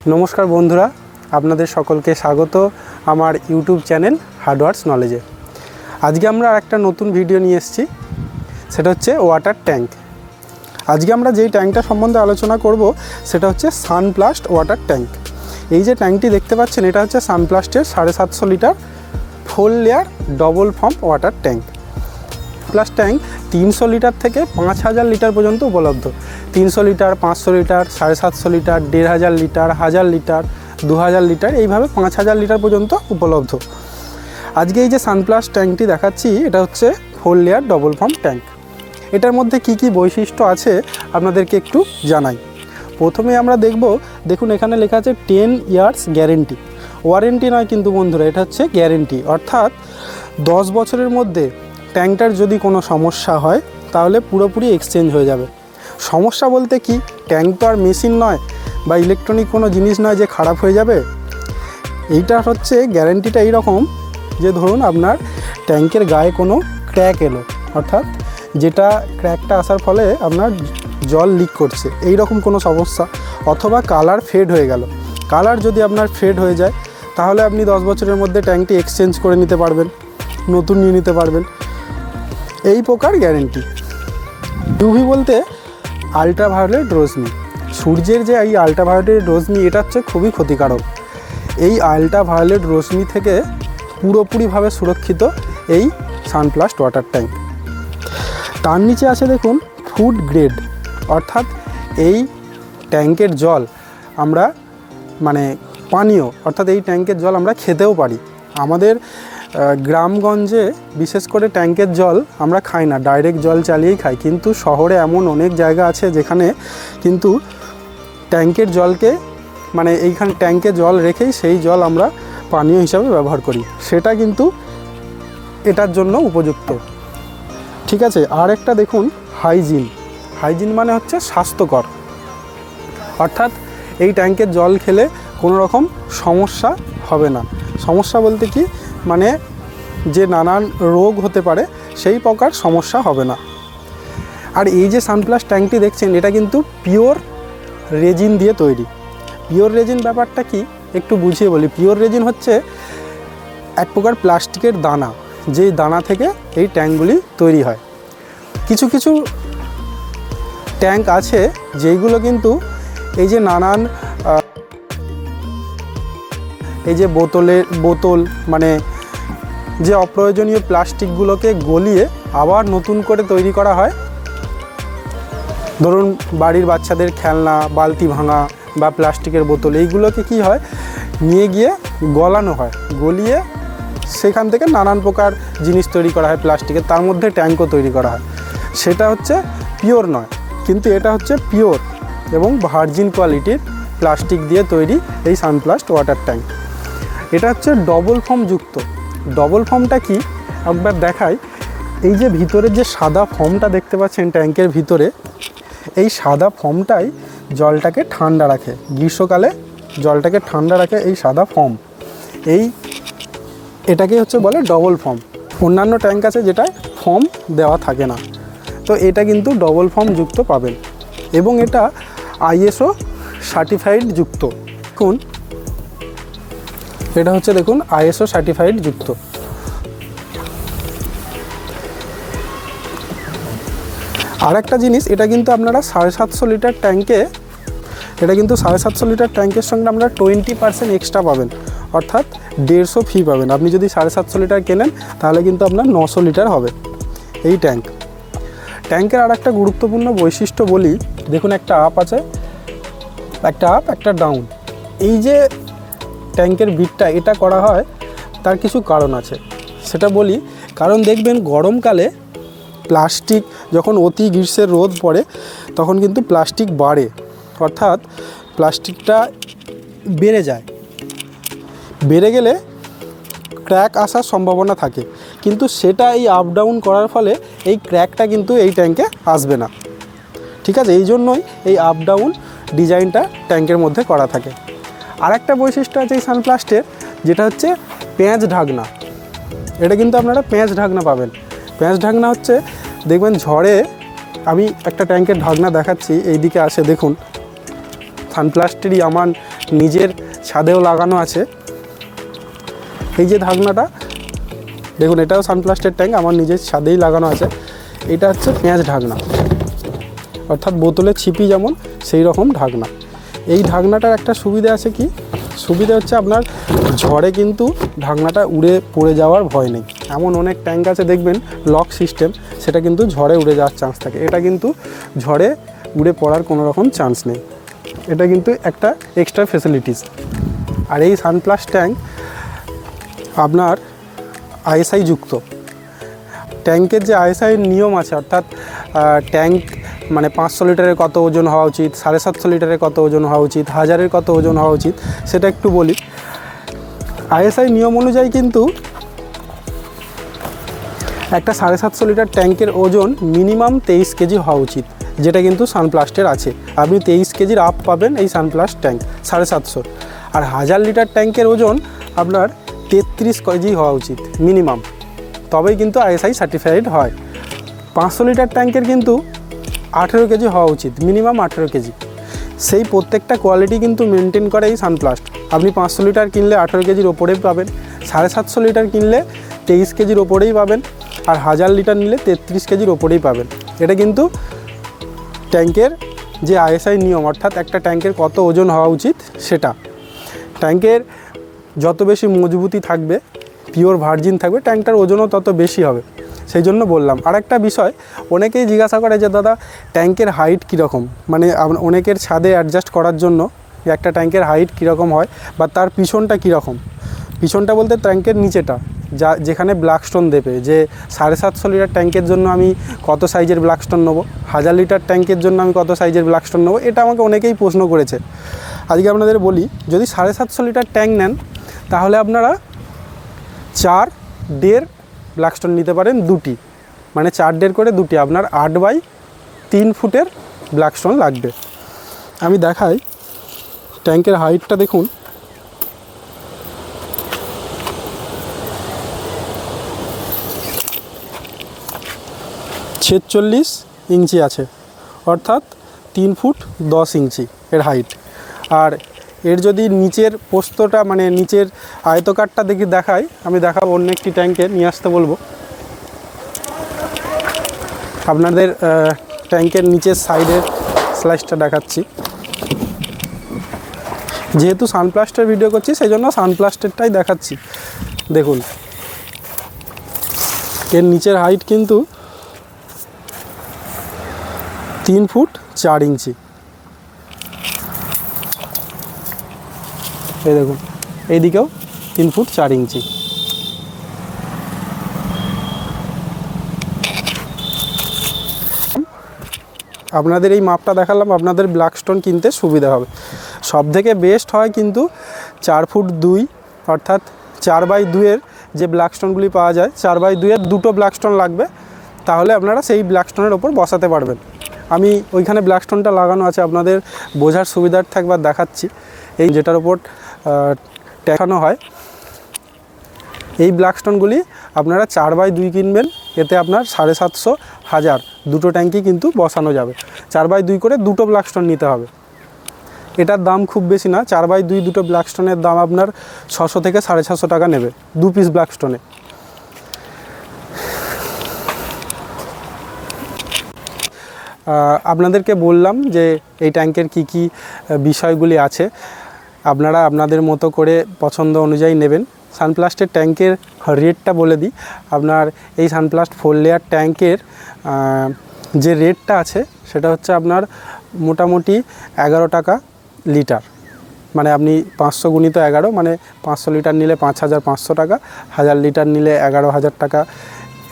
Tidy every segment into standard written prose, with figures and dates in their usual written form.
नमस्कार बंधुरा आपनादेर सकलके स्वागत आमार यूट्यूब चैनल हार्डवार्स नलेजे। आज के आमरा एक नतून भिडियो निये एसेछि, सेटा हच्छे वाटार टैंक। आज के आमरा जे टैंकटा सम्बन्धे आलोचना करब सेटा हच्छे सानप्लास्ट वाटार टैंक। एई जे टैंकटी देखते पाच्छेन एटा हच्छे सानप्लास्टेर 750 litre 4 layer double firm water tank. प्लास टैंक 300 लिटार থেকে 5000 লিটার পর্যন্ত উপলব্ধ। 300 litre, 500 litre, 750 litre, 1500 litre, 1000 litre, 2000 litre, এইভাবে 5000 লিটার পর্যন্ত উপলব্ধ। আজকে এই যে সানপ্লাস্ট ট্যাঙ্কটি দেখাচ্ছি এটা হচ্ছে 4 লেয়ার ডবল ফর্ম ট্যাঙ্ক। এটার মধ্যে কি কি বৈশিষ্ট্য আছে আপনাদেরকে একটু জানাই। প্রথমে আমরা দেখুন এখানে লেখা আছে 10 ইয়ার্স গ্যারেন্টি। ওয়ারেন্টি নয় কিন্তু বন্ধুরা, এটা হচ্ছে গ্যারেন্টি, অর্থাৎ 10 বছরের মধ্যে ট্যাঙ্কটার যদি কোনো সমস্যা হয় তাহলে পুরোপুরি এক্সচেঞ্জ হয়ে যাবে। সমস্যা বলতে কি, ট্যাঙ্ক তো আর মেশিন নয় বা ইলেকট্রনিক কোনো জিনিস নয় যে খারাপ হয়ে যাবে। এইটা হচ্ছে গ্যারেন্টিটা এইরকম যে ধরুন আপনার ট্যাঙ্কের গায়ে কোনো ক্র্যাক এলো, অর্থাৎ যেটা ক্র্যাকটা আসার ফলে আপনার জল লিক করছে, এই রকম কোনো সমস্যা, অথবা কালার ফেড হয়ে গেল। কালার যদি আপনার ফেড হয়ে যায় তাহলে আপনি 10 বছরের মধ্যে ট্যাঙ্কটি এক্সচেঞ্জ করে নিতে পারবেন, নতুন নিয়ে নিতে পারবেন, এই প্রকার গ্যারেন্টি। ইউভি বলতে আল্ট্রাভায়োলেট রশ্মি, সূর্যের যে এই আল্ট্রাভায়োলেট রশ্মি এটা হচ্ছে খুবই ক্ষতিকারক। এই আল্ট্রাভায়োলেট রশ্মি থেকে পুরোপুরিভাবে সুরক্ষিত এই সানপ্লাস্ট ওয়াটার ট্যাঙ্ক। তার নিচে আছে দেখুন ফুড গ্রেড, অর্থাৎ এই ট্যাঙ্কের জল আমরা পানীয়, অর্থাৎ এই ট্যাঙ্কের জল আমরা খেতেও পারি। আমাদের গ্রামগঞ্জে বিশেষ করে ট্যাঙ্কের জল আমরা খাই না, ডাইরেক্ট জল চালিয়েই খাই, কিন্তু শহরে এমন অনেক জায়গা আছে যেখানে কিন্তু ট্যাঙ্কের জলকে এইখানে ট্যাঙ্কে জল রেখেই সেই জল আমরা পানীয় হিসাবে ব্যবহার করি, সেটা কিন্তু এটার জন্য উপযুক্ত। ঠিক আছে, আর একটা দেখুন হাইজিন। হাইজিন মানে হচ্ছে স্বাস্থ্যকর, অর্থাৎ এই ট্যাঙ্কের জল খেলে কোনো রকম সমস্যা হবে না। সমস্যা বলতে কি, যে নানান রোগ হতে পারে সেই প্রকার সমস্যা হবে না। আর এই যে সানপ্লাস্ট ট্যাঙ্কটি দেখছেন এটা কিন্তু পিওর রেজিন দিয়ে তৈরি। পিওর রেজিন ব্যাপারটা কি একটু বুঝিয়ে বলি। পিওর রেজিন হচ্ছে এক প্রকার প্লাস্টিকের দানা, যেই দানা থেকে এই ট্যাঙ্কগুলি তৈরি হয়। কিছু কিছু ট্যাঙ্ক আছে যেইগুলো কিন্তু এই যে নানান এই যে বোতল যে অপ্রয়োজনীয় প্লাস্টিকগুলোকে গলিয়ে আবার নতুন করে তৈরি করা হয়। ধরুন বাড়ির বাচ্চাদের খেলনা, বালতি ভাঙা বা প্লাস্টিকের বোতল, এইগুলোকে কি হয় নিয়ে গিয়ে গলানো হয়, গলিয়ে সেখান থেকে নানান প্রকার জিনিস তৈরি করা হয় প্লাস্টিকের, তার মধ্যে ট্যাঙ্কও তৈরি করা হয়। সেটা হচ্ছে পিওর নয়, কিন্তু এটা হচ্ছে পিওর এবং ভার্জিন কোয়ালিটির প্লাস্টিক দিয়ে তৈরি এই সানপ্লাস্ট ওয়াটার ট্যাঙ্ক। এটা হচ্ছে ডবল ফর্ম যুক্ত। ডবল ফর্মটা কি একবার দেখাই। এই যে ভিতরের যে সাদা ফর্মটা দেখতে পাচ্ছেন ট্যাঙ্কের ভিতরে, এই সাদা ফর্মটাই জলটাকে ঠান্ডা রাখে, গ্রীষ্মকালে জলটাকে ঠান্ডা রাখে এই সাদা ফর্ম। এটাকে হচ্ছে বলে ডবল ফর্ম। অন্যান্য ট্যাঙ্ক আছে যেটায় ফর্ম দেওয়া থাকে না, তো এটা কিন্তু ডবল ফর্ম যুক্ত পাবেন এবং এটা আইএসও সার্টিফাইড যুক্ত। এটা হচ্ছে দেখুন আইএসও সার্টিফাইড যুক্ত। আর একটা জিনিস, এটা কিন্তু আপনারা 750 লিটার ট্যাঙ্কে, এটা কিন্তু 750 লিটার ট্যাঙ্কের সঙ্গে আপনারা 20% এক্সট্রা পাবেন, অর্থাৎ 150 ফি পাবেন। আপনি যদি 750 লিটার কেনেন তাহলে কিন্তু আপনার 900 লিটার হবে এই ট্যাঙ্ক। ট্যাঙ্কের আর একটা গুরুত্বপূর্ণ বৈশিষ্ট্য বলি, দেখুন একটা আপ আছে, একটা আপ একটা ডাউন। এই যে ট্যাঙ্কের বিটটা এটা করা হয় তার কিছু কারণ আছে, সেটা বলি। কারণ দেখবেন গরমকালে প্লাস্টিক যখন অতি গ্রীষ্মের রোদ পড়ে তখন কিন্তু প্লাস্টিক বাড়ে, অর্থাৎ প্লাস্টিকটা বেড়ে যায়। বেড়ে গেলে ক্র্যাক আসার সম্ভাবনা থাকে, কিন্তু সেটা এই আপ ডাউন করার ফলে এই ক্র্যাকটা কিন্তু এই ট্যাঙ্কে আসবে না। ঠিক আছে, এই জন্যই এই আপ ডাউন ডিজাইনটা ট্যাঙ্কের মধ্যে করা থাকে। আর একটা বৈশিষ্ট্য আছে এই সানপ্লাস্টের, যেটা হচ্ছে পেঁয়াজ ঢাকনা। এটা কিন্তু আপনারা পেঁয়াজ ঢাকনা পাবেন। পেঁয়াজ ঢাকনা হচ্ছে দেখবেন ঝড়ে, আমি একটা ট্যাঙ্কের ঢাকনা দেখাচ্ছি, এই দিকে আসে দেখুন সানপ্লাস্টেরই আমার নিজের ছাদেও লাগানো আছে। এই যে ঢাকনাটা দেখুন, এটাও সানপ্লাস্টের ট্যাঙ্ক, আমার নিজের ছাদেই লাগানো আছে। এটা হচ্ছে পেঁয়াজ ঢাকনা, অর্থাৎ বোতলের ছিপি যেমন সেই রকম ঢাকনা। এই ঢাকনাটার একটা সুবিধা আছে, কি সুবিধা হচ্ছে আপনার ঝড়ে কিন্তু ঢাকনাটা উড়ে পড়ে যাওয়ার ভয় নেই। এমন অনেক ট্যাঙ্ক আছে দেখবেন লক সিস্টেম, সেটা কিন্তু ঝড়ে উড়ে যাওয়ার চান্স থাকে। এটা কিন্তু ঝড়ে উড়ে পড়ার কোনো রকম চান্স নেই। এটা কিন্তু একটা এক্সট্রা ফেসিলিটিস। আর এই সানপ্লাস্ট ট্যাঙ্ক আপনার আইএসআই যুক্ত। ট্যাঙ্কের যে আইএসআই নিয়ম আছে, অর্থাৎ ট্যাঙ্ক মানে 500 লিটারের কত ওজন হওয়া উচিত, 750 লিটারের কত ওজন হওয়া উচিত, 1000-এর কত ওজন হওয়া উচিত, সেটা একটু বলি। আইএসআই নিয়ম অনুযায়ী কিন্তু একটা 750 লিটার ট্যাঙ্কের ওজন মিনিমাম 23 কেজি হওয়া উচিত, যেটা কিন্তু সানপ্লাস্টের আছে। আপনি 23 কেজির আপ পাবেন এই সানপ্লাস্ট ট্যাঙ্ক 750। আর 1000 লিটার ট্যাঙ্কের ওজন আপনার 33 কেজি হওয়া উচিত মিনিমাম, তবেই কিন্তু আইএসআই সার্টিফাইড হয়। 500 লিটার ট্যাঙ্কের কিন্তু 18 কেজি হওয়া উচিত, মিনিমাম 18 কেজি। সেই প্রত্যেকটা কোয়ালিটি কিন্তু মেনটেন করে এই সানপ্লাস্ট। আপনি 500 লিটার কিনলে 18 কেজির ওপরেই পাবেন, 750 লিটার কিনলে 23 কেজির ওপরেই পাবেন, আর 1000 লিটার নিলে 33 কেজির ওপরেই পাবেন। এটা কিন্তু ট্যাঙ্কের যে আইএসআই নিয়ম, অর্থাৎ একটা ট্যাঙ্কের কত ওজন হওয়া উচিত সেটা। ট্যাঙ্কের যত বেশি মজবুতি থাকবে, পিওর ভার্জিন থাকবে, ট্যাঙ্কটার ওজনও তত বেশি হবে। সেই জন্য বললাম। আর একটা বিষয়, অনেকেই জিজ্ঞাসা করে যে দাদা ট্যাঙ্কের হাইট কীরকম, মানে অনেকের ছাদে অ্যাডজাস্ট করার জন্য একটা ট্যাঙ্কের হাইট কীরকম হয় বা তার পিছনটা কীরকম। পিছনটা বলতে ট্যাঙ্কের নিচেটা, যেখানে ব্ল্যাকস্টোন দেবে, যে 750 লিটার ট্যাঙ্কের জন্য আমি কত সাইজের ব্ল্যাকস্টোন নেবো, 1000 লিটার ট্যাঙ্কের জন্য আমি কত সাইজের ব্ল্যাকস্টোন নেবো, এটা আমাকে অনেকেই প্রশ্ন করেছে। আজকে আপনাদের বলি, যদি 750 লিটার ট্যাঙ্ক নেন তাহলে আপনারা 4.5 ব্ল্যাকস্টোন নিতে পারেন, দুটি, মানে 4.5 করে দুটি, আপনার 8x3 ফুটের ব্ল্যাকস্টোন লাগবে। আমি দেখাই ট্যাঙ্কের হাইটটা, দেখুন 46 ইঞ্চি আছে, অর্থাৎ 3 ফুট 10 ইঞ্চি এর হাইট। আর এর যদি নিচের পোস্তটা মানে নিচের আয়তকারটা দেখাই, আমি দেখাবো অন্য একটি ট্যাঙ্কে নিয়ে আসতে বলবো আপনাদের। ট্যাঙ্কের নিচের সাইডের স্লাইসটা দেখাচ্ছি। যেহেতু সানপ্লাস্টের ভিডিও করছি সেই জন্য সানপ্লাস্টেরটাই দেখাচ্ছি। দেখুন এর নিচের হাইট কিন্তু 3 ফুট 4 ইঞ্চি। এই দেখুন এইদিকেও 3 ফুট 4 ইঞ্চি। আপনাদের এই মাপটা দেখালাম, আপনাদের ব্ল্যাকস্টোন কিনতে সুবিধা হবে। সবথেকে বেস্ট হয় কিন্তু 4 ফুট 2, অর্থাৎ 4x2-এর যে ব্ল্যাকস্টোনগুলি পাওয়া যায়, 4x2-এর দুটো ব্ল্যাকস্টোন লাগবে, তাহলে আপনারা সেই ব্ল্যাকস্টোনের ওপর বসাতে পারবেন। আমি ওইখানে ব্ল্যাকস্টোনটা লাগানো আছে, আপনাদের বোঝার সুবিধার্থে একবার দেখাচ্ছি। এই যেটার ওপর টেকানো হয়, এই ব্ল্যাকস্টোনগুলি আপনারা 4x2 কিনবেন, এতে আপনার 750, 1000 দুটো ট্যাঙ্কি কিন্তু বসানো যাবে। 4x2 করে দুটো ব্ল্যাকস্টোন নিতে হবে। এটার দাম খুব বেশি না, 4x2 দুটো ব্ল্যাকস্টোনের দাম আপনার 600 থেকে 650 টাকা নেবে 2 পিস ব্ল্যাকস্টোনে। আপনাদেরকে বললাম যে এই ট্যাঙ্কের কি কি বিষয়গুলি আছে, আপনারা আপনাদের মতো করে পছন্দ অনুযায়ী নেবেন। সানপ্লাস্টের ট্যাঙ্কের রেটটা বলে দিই। আপনার এই সানপ্লাস্ট 4 লেয়ার ট্যাঙ্কের যে রেটটা আছে সেটা হচ্ছে আপনার মোটামুটি 11 টাকা লিটার, মানে আপনি 500 গুণিত 11, মানে 500 লিটার নিলে 5500 টাকা, 1000 লিটার নিলে 11,000 টাকা।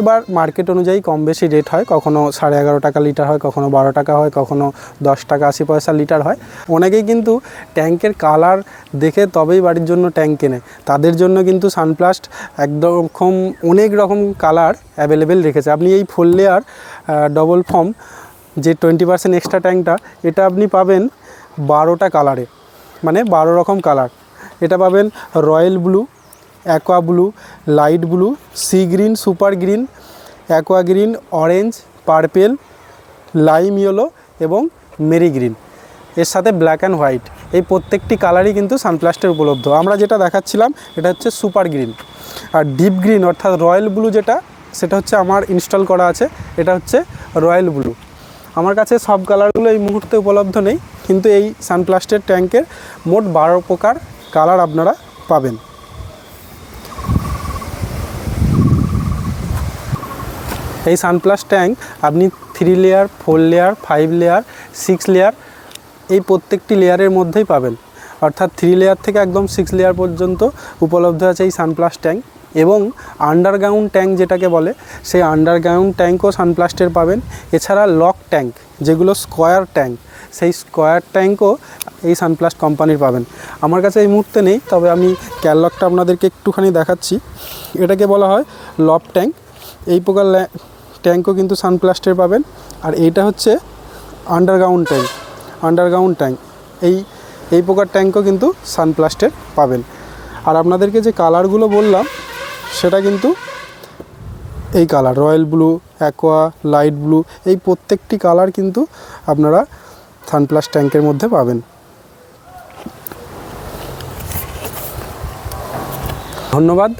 এবার মার্কেট অনুযায়ী কম বেশি রেট হয়, কখনো 11.5 টাকা লিটার হয়, কখনো 12 টাকা হয়, কখনো 10 টাকা 80 পয়সা লিটার হয়। অনেকেই কিন্তু ট্যাঙ্কের কালার দেখে তবেই বাড়ির জন্য ট্যাঙ্ক কেনে, তাদের জন্য কিন্তু সানপ্লাস্ট একদম অনেক রকম কালার অ্যাভেলেবেল রেখেছে। আপনি এই 4 লেয়ার ডবল ফর্ম যে 20% এক্সট্রা ট্যাঙ্কটা, এটা আপনি পাবেন 12টা কালারে, মানে 12 রকম কালার। এটা পাবেন royal blue, aqua blue, light blue, sea green, super green, aqua green, orange, purple, lime yellow এবং মেরি গ্রিন, এর সাথে ব্ল্যাক অ্যান্ড হোয়াইট। এই প্রত্যেকটি কালারই কিন্তু সানপ্লাস্টের উপলব্ধ। আমরা যেটা দেখাচ্ছিলাম এটা হচ্ছে সুপার গ্রিন, আর ডিপ গ্রিন অর্থাৎ রয়্যাল ব্লু যেটা, সেটা হচ্ছে আমার ইনস্টল করা আছে, এটা হচ্ছে রয়্যাল ব্লু। আমার কাছে সব কালারগুলো এই মুহূর্তে উপলব্ধ নেই, কিন্তু এই সানপ্লাস্টের ট্যাঙ্কের মোট 12 প্রকার কালার আপনারা পাবেন। এই সানপ্লাস্ট ট্যাঙ্ক আপনি 3 লেয়ার, 4 লেয়ার, 5 লেয়ার, 6 লেয়ার এই প্রত্যেকটি লেয়ারের মধ্যেই পাবেন। অর্থাৎ 3 লেয়ার থেকে একদম 6 লেয়ার পর্যন্ত উপলব্ধ আছে এই সানপ্লাস্ট ট্যাঙ্ক। এবং আন্ডারগ্রাউন্ড ট্যাঙ্ক যেটাকে বলে, সেই আন্ডারগ্রাউন্ড ট্যাঙ্কও সানপ্লাস্টের পাবেন। এছাড়া লক ট্যাঙ্ক যেগুলো স্কোয়ার ট্যাঙ্ক, সেই স্কোয়ার ট্যাঙ্কও এই সানপ্লাস্ট কোম্পানির পাবেন। আমার কাছে এই মুহূর্তে নেই, তবে আমি ক্যাটালগটা আপনাদেরকে একটুখানি দেখাচ্ছি। এটাকে বলা হয় লব ট্যাঙ্ক। এই প্রকার ট্যাঙ্কও কিন্তু সানপ্লাস্টের পাবেন। আর এইটা হচ্ছে আন্ডারগ্রাউন্ড ট্যাঙ্ক। এই প্রকার ট্যাঙ্কও কিন্তু সানপ্লাস্টের পাবেন। আর আপনাদেরকে যে কালারগুলো বললাম সেটা কিন্তু এই colour royal blue, aqua, light blue, এই প্রত্যেকটি কালার কিন্তু আপনারা সানপ্লাস্ট ট্যাঙ্কের মধ্যে পাবেন। ধন্যবাদ।